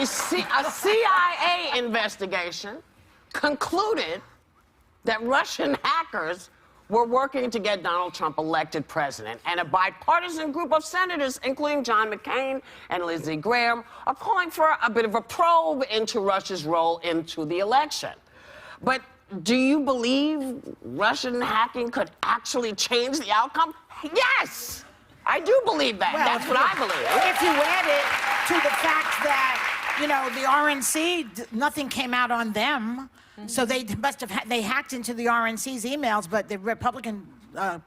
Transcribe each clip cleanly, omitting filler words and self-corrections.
A CIA investigation concluded that Russian hackers were working to get Donald Trump elected president. And a bipartisan group of senators, including John McCain and Lindsey Graham, are calling for a bit of a probe into Russia's role into the election. But do you believe Russian hacking could actually change the outcome? Yes! I do believe that. Well, that's what I believe. If you add it to the fact that, you know, the RNC, nothing came out on them. Mm-hmm. So they must have, they hacked into the RNC's emails, but the Republican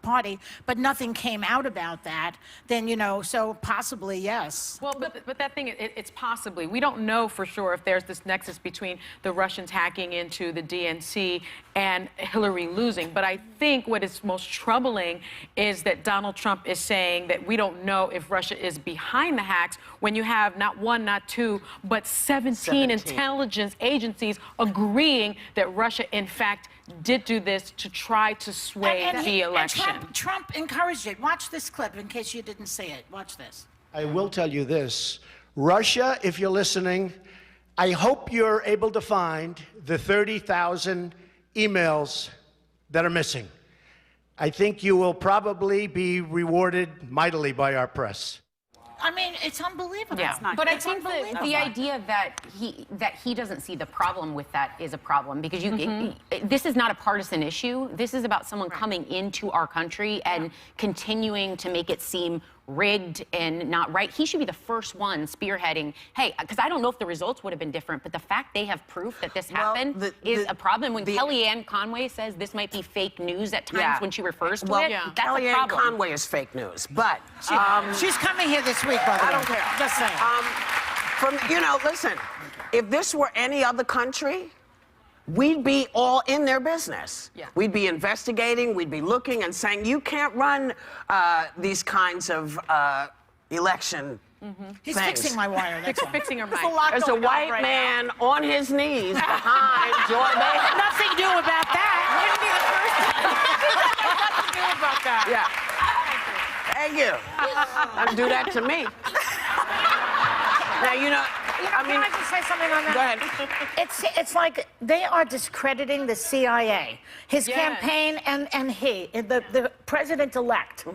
Party, but nothing came out about that, then, you know, so possibly, yes. Well, but that thing, it's possibly. We don't know for sure if there's this nexus between the Russians hacking into the DNC and Hillary losing. But I think what is most troubling is that Donald Trump is saying that we don't know if Russia is behind the hacks when you have not one, not two, but 17 intelligence agencies agreeing that Russia, in fact, did do this to try to sway the election. And Trump encouraged it. Watch this clip in case you didn't see it. Watch this. I will tell you this. Russia, if you're listening, I hope you're able to find the 30,000 emails that are missing. I think you will probably be rewarded mightily by our press. I mean, it's unbelievable. Yeah. But I think the idea that he doesn't see the problem with that is a problem, because this is not a partisan issue. This is about someone coming into our country and continuing to make it seem rigged and not right. He should be the first one spearheading, hey, because I don't know if the results would have been different, but the fact they have proof that this happened is a problem. When Kellyanne Conway says this might be fake news at times when she refers to it, that's Kellyanne a problem. Conway is fake news, but... she's coming here this week, by the way. I don't care. Just saying. You know, listen, if this were any other country, we'd be all in their business. Yeah. We'd be investigating, we'd be looking and saying, you can't run these kinds of election He's things. fixing my wire. Fixing her mic. There's a white man on his knees behind Joy Biden. Nothing new about that. Wouldn't be the first nothing to do about that. Yeah. Thank you. Don't do that to me. Now, you know, can I just say something on that? Go ahead. It's like they are discrediting the CIA, his campaign, and the president-elect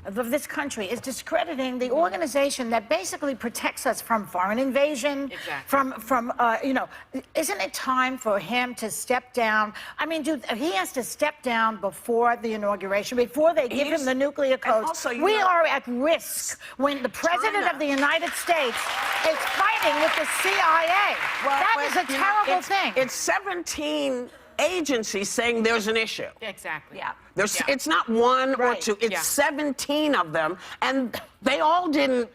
of this country is discrediting the organization that basically protects us from foreign invasion, from you know, isn't it time for him to step down? I mean, dude, he has to step down before the inauguration, before they give him the nuclear codes. Also, we are at risk when the president of the United States is fighting with the CIA. Well, that is a terrible thing. It's 17 agencies saying there's an issue. Exactly. Yeah. It's not one or two. It's 17 of them, and they all didn't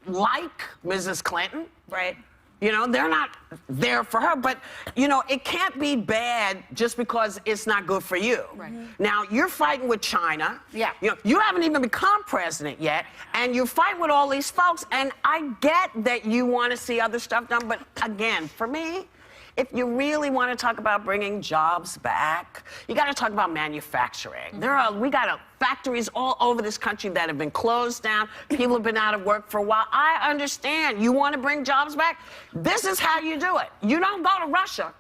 like Mrs. Clinton. Right. You know, they're not there for her, but, you know, it can't be bad just because it's not good for you. Right. Now, you're fighting with China. Yeah. You know, you haven't even become president yet, and you're fighting with all these folks, and I get that you want to see other stuff done, but again, for me, if you really want to talk about bringing jobs back, you got to talk about manufacturing. We got factories all over this country that have been closed down. People have been out of work for a while. I understand. You want to bring jobs back? This is how you do it. You don't go to Russia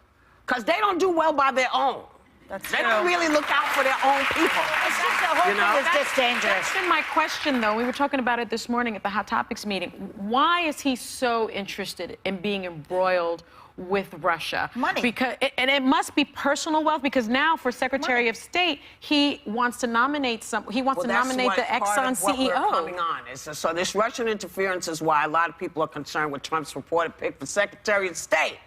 because they don't do well by their own. They don't really look out for their own people. It's just the whole thing is just dangerous. That's been my question, though. We were talking about it this morning at the Hot Topics meeting. Why is he so interested in being embroiled with Russia? Money. Because it must be personal wealth, because now for Secretary of State, he wants to nominate the Exxon CEO. We're coming on. So this Russian interference is why a lot of people are concerned with Trump's reported pick for Secretary of State.